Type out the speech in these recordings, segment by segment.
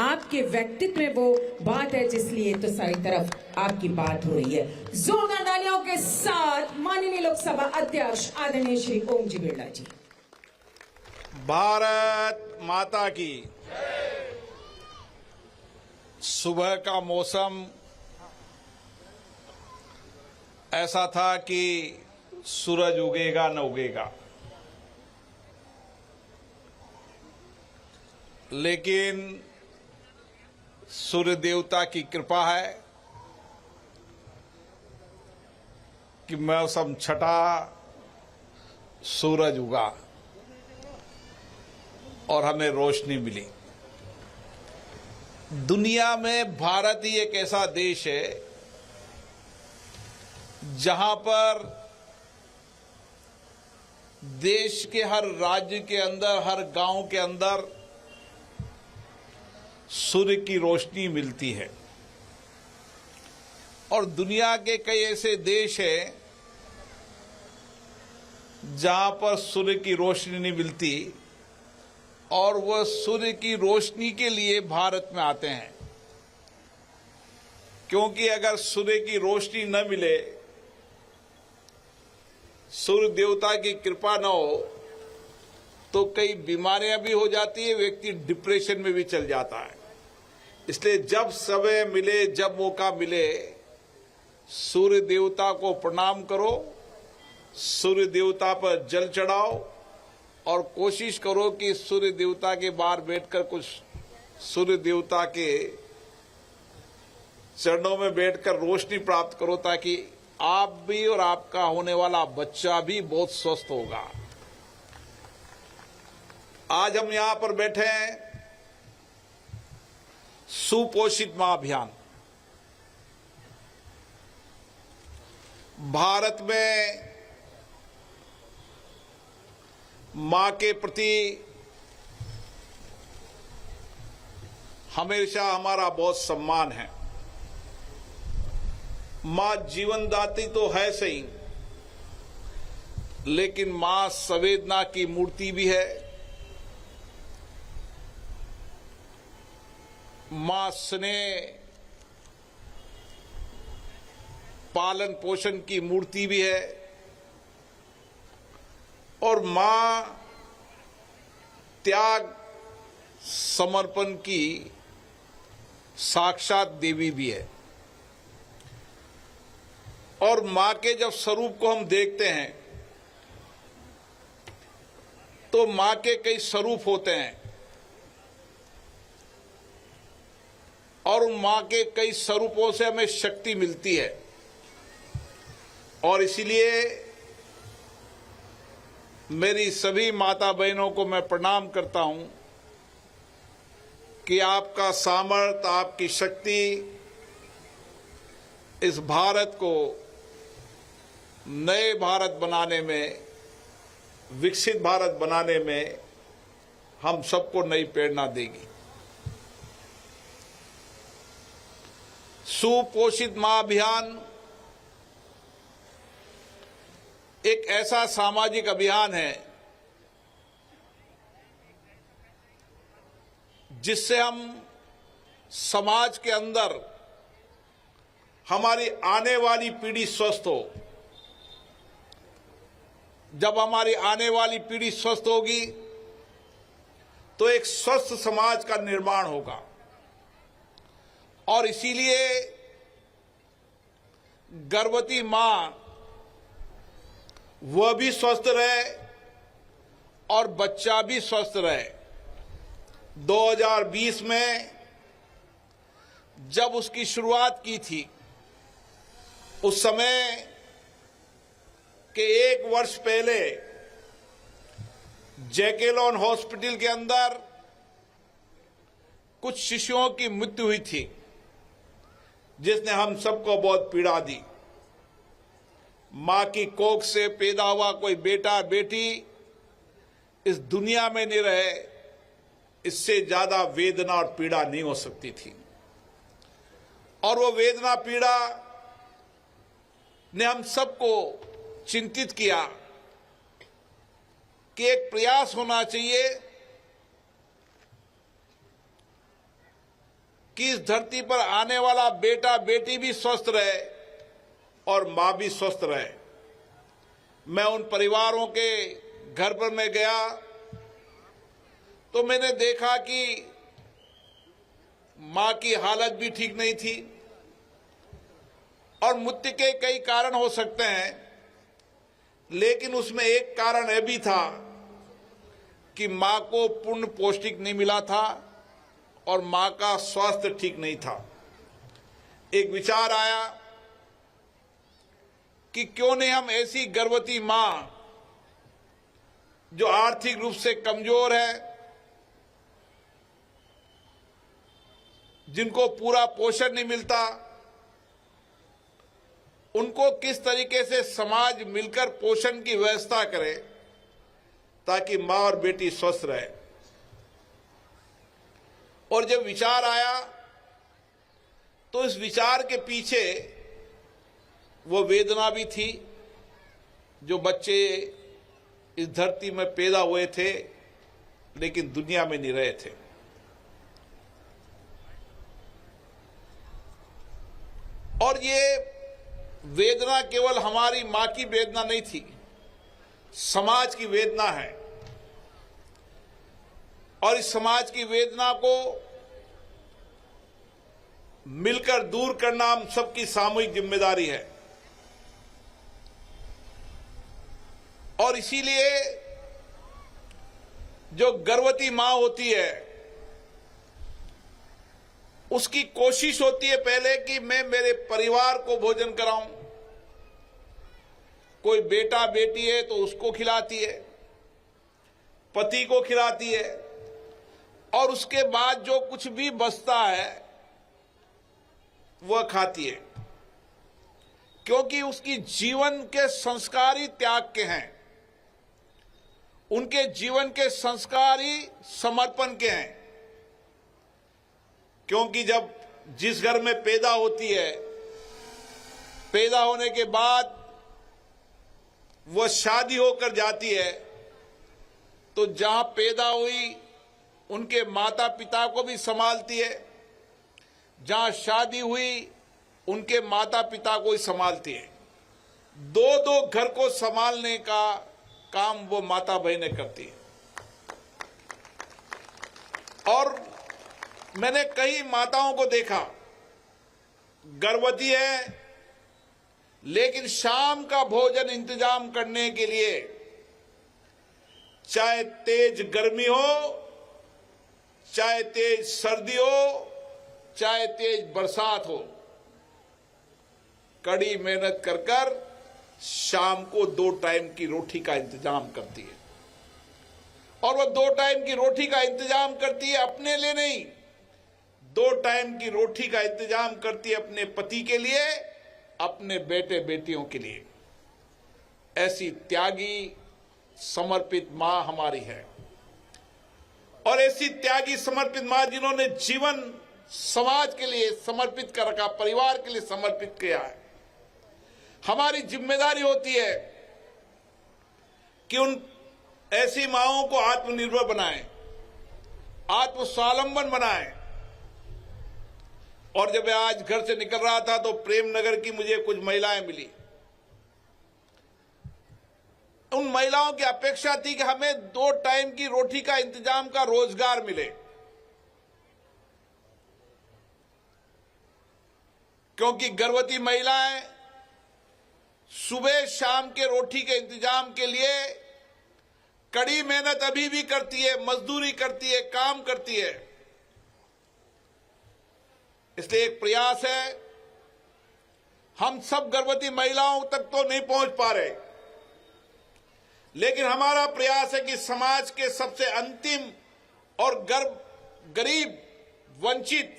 आपके व्यक्तित्व में वो बात है जिसलिए तो सारी तरफ आपकी बात हो रही है। जोरदार तालियों के साथ माननीय लोकसभा अध्यक्ष आदरणीय श्री ओम जी बिरला जी। भारत माता की। सुबह का मौसम ऐसा था कि सूरज उगेगा न उगेगा, लेकिन सूर्य देवता की कृपा है कि मौसम छटा, सूरज उगा और हमें रोशनी मिली। दुनिया में भारत ही एक ऐसा देश है जहां पर देश के हर राज्य के अंदर, हर गांव के अंदर सूर्य की रोशनी मिलती है। और दुनिया के कई ऐसे देश हैं जहां पर सूर्य की रोशनी नहीं मिलती और वह सूर्य की रोशनी के लिए भारत में आते हैं, क्योंकि अगर सूर्य की रोशनी न मिले, सूर्य देवता की कृपा न हो, तो कई बीमारियां भी हो जाती है, व्यक्ति डिप्रेशन में भी चल जाता है। इसलिए जब समय मिले, जब मौका मिले, सूर्य देवता को प्रणाम करो, सूर्य देवता पर जल चढ़ाओ और कोशिश करो कि सूर्य देवता के बाहर बैठकर कुछ सूर्य देवता के चरणों में बैठकर रोशनी प्राप्त करो, ताकि आप भी और आपका होने वाला बच्चा भी बहुत स्वस्थ होगा। आज हम यहां पर बैठे हैं सुपोषित मां अभियान। भारत में मां के प्रति हमेशा हमारा बहुत सम्मान है। मां जीवनदात्री तो है सही, लेकिन मां संवेदना की मूर्ति भी है। मां स्नेह, पालन पोषण की मूर्ति भी है और मां त्याग समर्पण की साक्षात देवी भी है। और मां के जब स्वरूप को हम देखते हैं तो मां के कई स्वरूप होते हैं और उन मां के कई स्वरूपों से हमें शक्ति मिलती है। और इसीलिए मेरी सभी माता बहनों को मैं प्रणाम करता हूं कि आपका सामर्थ्य, आपकी शक्ति इस भारत को नए भारत बनाने में, विकसित भारत बनाने में हम सबको नई प्रेरणा देगी। सुपोषित मां अभियान एक ऐसा सामाजिक अभियान है जिससे हम समाज के अंदर हमारी आने वाली पीढ़ी स्वस्थ हो। जब हमारी आने वाली पीढ़ी स्वस्थ होगी तो एक स्वस्थ समाज का निर्माण होगा। और इसीलिए गर्भवती मां वह भी स्वस्थ रहे और बच्चा भी स्वस्थ रहे। 2020 में जब उसकी शुरुआत की थी, उस समय के 1 वर्ष पहले जैकेलॉन हॉस्पिटल के अंदर कुछ शिशुओं की मृत्यु हुई थी, जिसने हम सबको बहुत पीड़ा दी। मां की कोख से पैदा हुआ कोई बेटा बेटी इस दुनिया में नहीं रहे, इससे ज्यादा वेदना और पीड़ा नहीं हो सकती थी। और वो वेदना पीड़ा ने हम सबको चिंतित किया कि एक प्रयास होना चाहिए कि इस धरती पर आने वाला बेटा बेटी भी स्वस्थ रहे और मां भी स्वस्थ रहे। मैं उन परिवारों के घर पर मैं गया तो मैंने देखा कि मां की हालत भी ठीक नहीं थी और मृत्यु के कई कारण हो सकते हैं, लेकिन उसमें एक कारण यह भी था कि मां को पूर्ण पौष्टिक नहीं मिला था और मां का स्वास्थ्य ठीक नहीं था। एक विचार आया कि क्यों नहीं हम ऐसी गर्भवती मां जो आर्थिक रूप से कमजोर है, जिनको पूरा पोषण नहीं मिलता, उनको किस तरीके से समाज मिलकर पोषण की व्यवस्था करे ताकि मां और बेटी स्वस्थ रहे। और जब विचार आया तो इस विचार के पीछे वो वेदना भी थी जो बच्चे इस धरती में पैदा हुए थे लेकिन दुनिया में नहीं रहे थे। और ये वेदना केवल हमारी मां की वेदना नहीं थी, समाज की वेदना है। और इस समाज की वेदना को मिलकर दूर करना हम सबकी सामूहिक जिम्मेदारी है। और इसीलिए जो गर्भवती मां होती है उसकी कोशिश होती है पहले कि मैं मेरे परिवार को भोजन कराऊं। कोई बेटा बेटी है तो उसको खिलाती है, पति को खिलाती है, और उसके बाद जो कुछ भी बचता है वह खाती है, क्योंकि उसकी जीवन के संस्कार ही त्याग के हैं, उनके जीवन के संस्कार ही समर्पण के हैं। क्योंकि जब जिस घर में पैदा होती है, पैदा होने के बाद वह शादी होकर जाती है, तो जहां पैदा हुई उनके माता पिता को भी संभालती है, जहां शादी हुई उनके माता पिता को ही संभालती है। दो दो घर को संभालने का काम वो माता बहनें करती है। और मैंने कई माताओं को देखा, गर्भवती है लेकिन शाम का भोजन इंतजाम करने के लिए चाहे तेज गर्मी हो, चाहे तेज सर्दी हो, चाहे तेज बरसात हो, कड़ी मेहनत कर कर शाम को 2 टाइम की रोटी का इंतजाम करती है। और वह 2 टाइम की रोटी का इंतजाम करती है अपने लिए नहीं, 2 टाइम की रोटी का इंतजाम करती है अपने पति के लिए, अपने बेटे बेटियों के लिए। ऐसी त्यागी समर्पित मां हमारी है। और ऐसी त्यागी समर्पित मां जिन्होंने जीवन समाज के लिए समर्पित कर रखा, परिवार के लिए समर्पित किया है। हमारी जिम्मेदारी होती है कि उन ऐसी माओं को आत्मनिर्भर बनाएं, आत्मस्वावलंबन बनाएं। और जब मैं आज घर से निकल रहा था तो प्रेमनगर की मुझे कुछ महिलाएं मिली। उन महिलाओं की अपेक्षा थी कि हमें 2 टाइम की रोटी का इंतजाम का रोजगार मिले, क्योंकि गर्भवती महिलाएं सुबह शाम के रोटी के इंतजाम के लिए कड़ी मेहनत अभी भी करती है, मजदूरी करती है, काम करती है। इसलिए एक प्रयास है, हम सब गर्भवती महिलाओं तक तो नहीं पहुंच पा रहे, लेकिन हमारा प्रयास है कि समाज के सबसे अंतिम और गरीब वंचित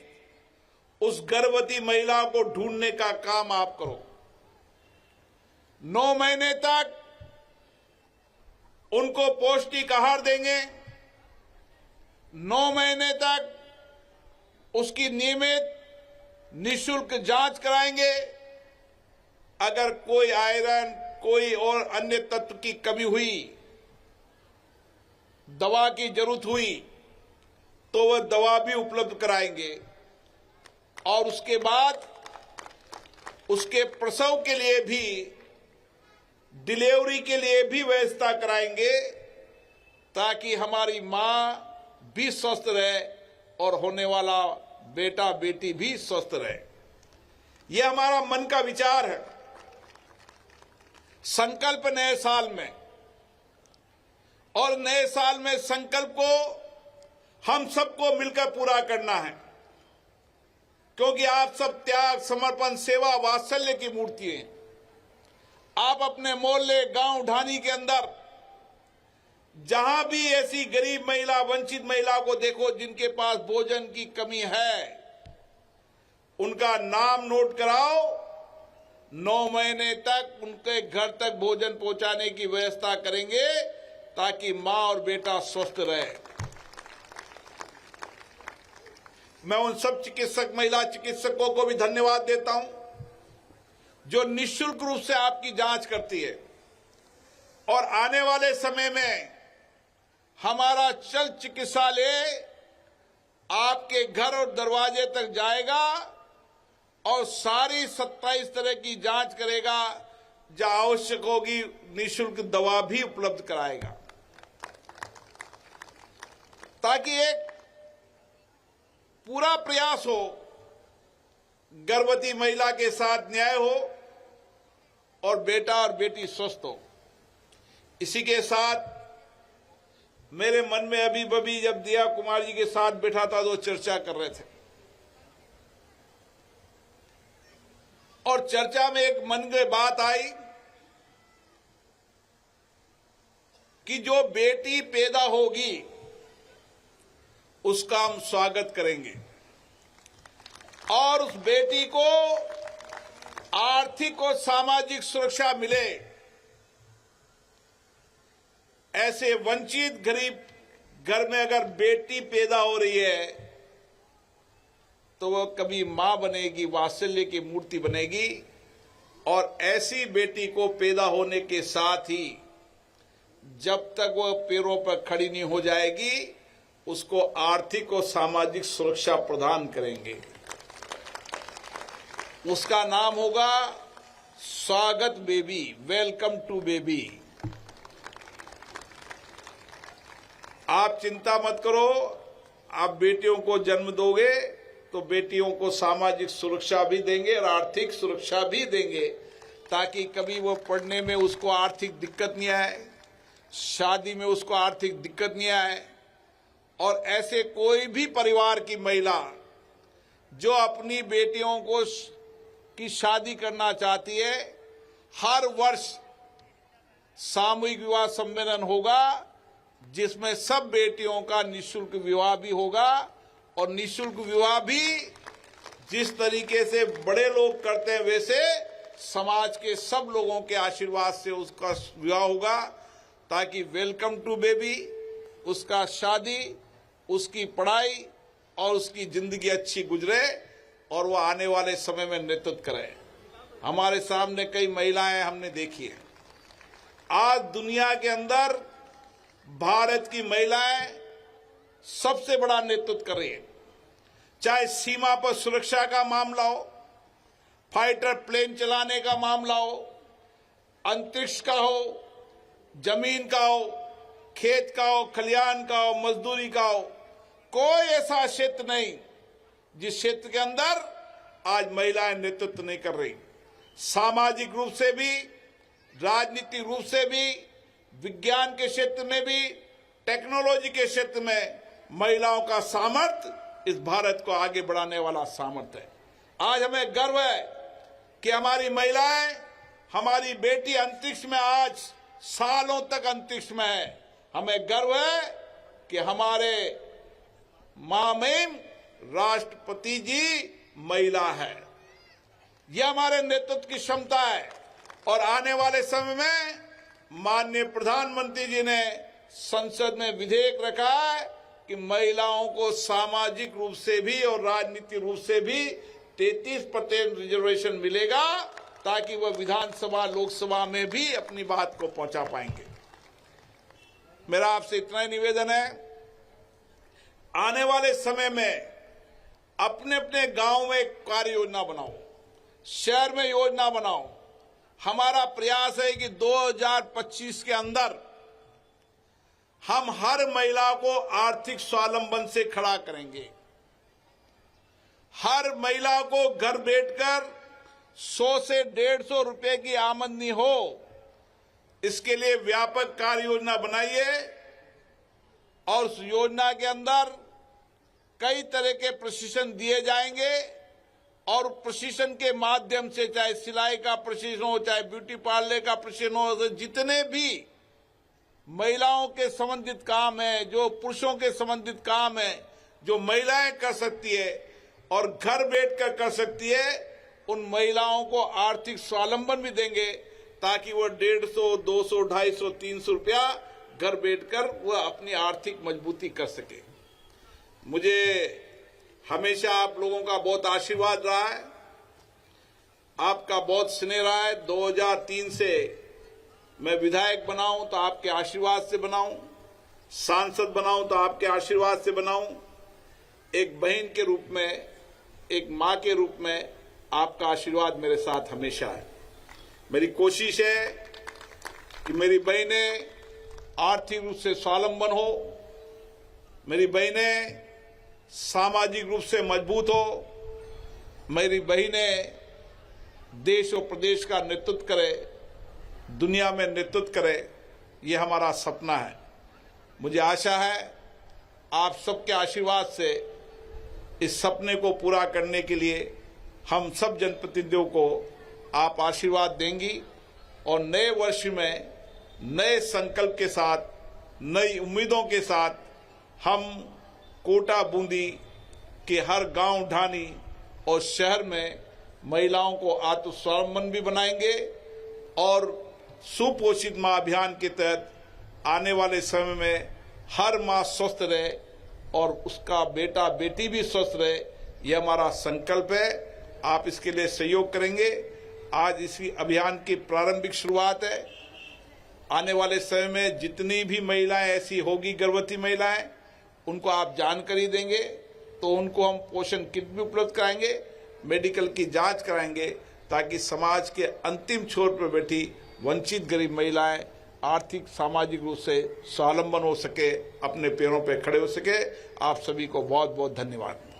उस गर्भवती महिला को ढूंढने का काम आप करो। 9 महीने तक उनको पौष्टिक आहार देंगे, 9 महीने तक उसकी नियमित निःशुल्क जांच कराएंगे। अगर कोई आयरन, कोई और अन्य तत्व की कमी हुई, दवा की जरूरत हुई, तो वह दवा भी उपलब्ध कराएंगे। और उसके बाद उसके प्रसव के लिए भी, डिलीवरी के लिए भी व्यवस्था कराएंगे, ताकि हमारी मां भी स्वस्थ रहे और होने वाला बेटा बेटी भी स्वस्थ रहे। यह हमारा मन का विचार है। संकल्प नए साल में, और नए साल में संकल्प को हम सबको मिलकर पूरा करना है, क्योंकि आप सब त्याग, समर्पण, सेवा, वात्सल्य की मूर्ति हैं। आप अपने मोहल्ले, गांव, ढाणी के अंदर जहां भी ऐसी गरीब महिला, वंचित महिला को देखो जिनके पास भोजन की कमी है, उनका नाम नोट कराओ। 9 महीने तक उनके घर तक भोजन पहुंचाने की व्यवस्था करेंगे, ताकि मां और बेटा स्वस्थ रहे। मैं उन सब चिकित्सक, महिला चिकित्सकों को भी धन्यवाद देता हूं, जो निःशुल्क रूप से आपकी जांच करती है। और आने वाले समय में हमारा चल चिकित्सालय आपके घर और दरवाजे तक जाएगा और सारी 27 तरह की जांच करेगा। जहां आवश्यक होगी निःशुल्क दवा भी उपलब्ध कराएगा, ताकि एक पूरा प्रयास हो, गर्भवती महिला के साथ न्याय हो और बेटा और बेटी स्वस्थ हो। इसी के साथ मेरे मन में अभी जब दिया कुमार जी के साथ बैठा था तो चर्चा कर रहे थे, और चर्चा में एक मन में बात आई कि जो बेटी पैदा होगी उसका हम स्वागत करेंगे, और उस बेटी को आर्थिक और सामाजिक सुरक्षा मिले। ऐसे वंचित गरीब घर में अगर बेटी पैदा हो रही है तो वह कभी मां बनेगी, वात्सल्य की मूर्ति बनेगी। और ऐसी बेटी को पैदा होने के साथ ही जब तक वह पैरों पर खड़ी नहीं हो जाएगी, उसको आर्थिक और सामाजिक सुरक्षा प्रदान करेंगे। उसका नाम होगा स्वागत बेबी, वेलकम टू बेबी। आप चिंता मत करो, आप बेटियों को जन्म दोगे तो बेटियों को सामाजिक सुरक्षा भी देंगे और आर्थिक सुरक्षा भी देंगे, ताकि कभी वो पढ़ने में उसको आर्थिक दिक्कत नहीं आए, शादी में उसको आर्थिक दिक्कत नहीं आए। और ऐसे कोई भी परिवार की महिला जो अपनी बेटियों को की शादी करना चाहती है, हर वर्ष सामूहिक विवाह सम्मेलन होगा, जिसमें सब बेटियों का निःशुल्क विवाह भी होगा। और निःशुल्क विवाह भी जिस तरीके से बड़े लोग करते हैं, वैसे समाज के सब लोगों के आशीर्वाद से उसका विवाह होगा, ताकि वेलकम टू बेबी, उसका शादी, उसकी पढ़ाई और उसकी जिंदगी अच्छी गुजरे और वो आने वाले समय में नेतृत्व करे। हमारे सामने कई महिलाएं हमने देखी है। आज दुनिया के अंदर भारत की महिलाएं सबसे बड़ा नेतृत्व कर रही है, चाहे सीमा पर सुरक्षा का मामला हो, फाइटर प्लेन चलाने का मामला हो, अंतरिक्ष का हो, जमीन का हो, खेत का हो, खलिहान का हो, मजदूरी का हो। कोई ऐसा क्षेत्र नहीं जिस क्षेत्र के अंदर आज महिलाएं नेतृत्व नहीं कर रही। सामाजिक रूप से भी, राजनीतिक रूप से भी, विज्ञान के क्षेत्र में भी, टेक्नोलॉजी के क्षेत्र में महिलाओं का सामर्थ्य इस भारत को आगे बढ़ाने वाला सामर्थ्य है। आज हमें गर्व है कि हमारी महिलाएं, हमारी बेटी अंतरिक्ष में, आज सालों तक अंतरिक्ष में है। हमें गर्व है कि हमारे मामहिम राष्ट्रपति जी महिला है। यह हमारे नेतृत्व की क्षमता है। और आने वाले समय में माननीय प्रधानमंत्री जी ने संसद में विधेयक रखा है कि महिलाओं को सामाजिक रूप से भी और राजनीतिक रूप से भी 33% रिजर्वेशन मिलेगा, ताकि वह विधानसभा, लोकसभा में भी अपनी बात को पहुंचा पाएंगे। मेरा आपसे इतना ही निवेदन है, आने वाले समय में अपने अपने गांव में कार्य योजना बनाओ, शहर में योजना बनाओ। हमारा प्रयास है कि 2025 के अंदर हम हर महिला को आर्थिक स्वावलंबन से खड़ा करेंगे। हर महिला को घर बैठकर 100 से 150 रुपए की आमदनी हो, इसके लिए व्यापक कार्य योजना बनाइए और उस योजना के अंदर कई तरह के प्रशिक्षण दिए जाएंगे और प्रशिक्षण के माध्यम से चाहे सिलाई का प्रशिक्षण हो, चाहे ब्यूटी पार्लर का प्रशिक्षण हो, जितने भी महिलाओं के संबंधित काम है, जो पुरुषों के संबंधित काम है, जो महिलाएं कर सकती है और घर बैठकर कर सकती है, उन महिलाओं को आर्थिक स्वावलंबन भी देंगे ताकि वो 150, 200, 250, 300 रुपया घर बैठकर वह अपनी आर्थिक मजबूती कर सके। मुझे हमेशा आप लोगों का बहुत आशीर्वाद रहा है, आपका बहुत स्नेह रहा है। 2003 से मैं विधायक बनाऊं तो आपके आशीर्वाद से बनाऊं, सांसद बनाऊं तो आपके आशीर्वाद से बनाऊं, एक बहन के रूप में, एक मां के रूप में आपका आशीर्वाद मेरे साथ हमेशा है। मेरी कोशिश है कि मेरी बहनें आर्थिक रूप से स्वावलंबन हो, मेरी बहनें सामाजिक रूप से मजबूत हो, मेरी बहनें देश और प्रदेश का नेतृत्व करे, दुनिया में नेतृत्व करे, ये हमारा सपना है। मुझे आशा है आप सबके आशीर्वाद से इस सपने को पूरा करने के लिए हम सब जनप्रतिनिधियों को आप आशीर्वाद देंगी और नए वर्ष में नए संकल्प के साथ, नई उम्मीदों के साथ हम कोटा बूंदी के हर गांव, ढानी और शहर में महिलाओं को आत्मस्वावलंबन भी बनाएंगे और सुपोषित मां अभियान के तहत आने वाले समय में हर मां स्वस्थ रहे और उसका बेटा बेटी भी स्वस्थ रहे, यह हमारा संकल्प है। आप इसके लिए सहयोग करेंगे। आज इसी अभियान की प्रारंभिक शुरुआत है। आने वाले समय में जितनी भी महिलाएं ऐसी होगी, गर्भवती महिलाएं, उनको आप जानकारी देंगे तो उनको हम पोषण किट भी उपलब्ध कराएंगे, मेडिकल की जांच कराएंगे ताकि समाज के अंतिम छोर पर बैठी वंचित गरीब महिलाएं आर्थिक सामाजिक रूप से स्वावलंबन हो सके, अपने पैरों पर खड़े हो सके। आप सभी को बहुत बहुत धन्यवाद।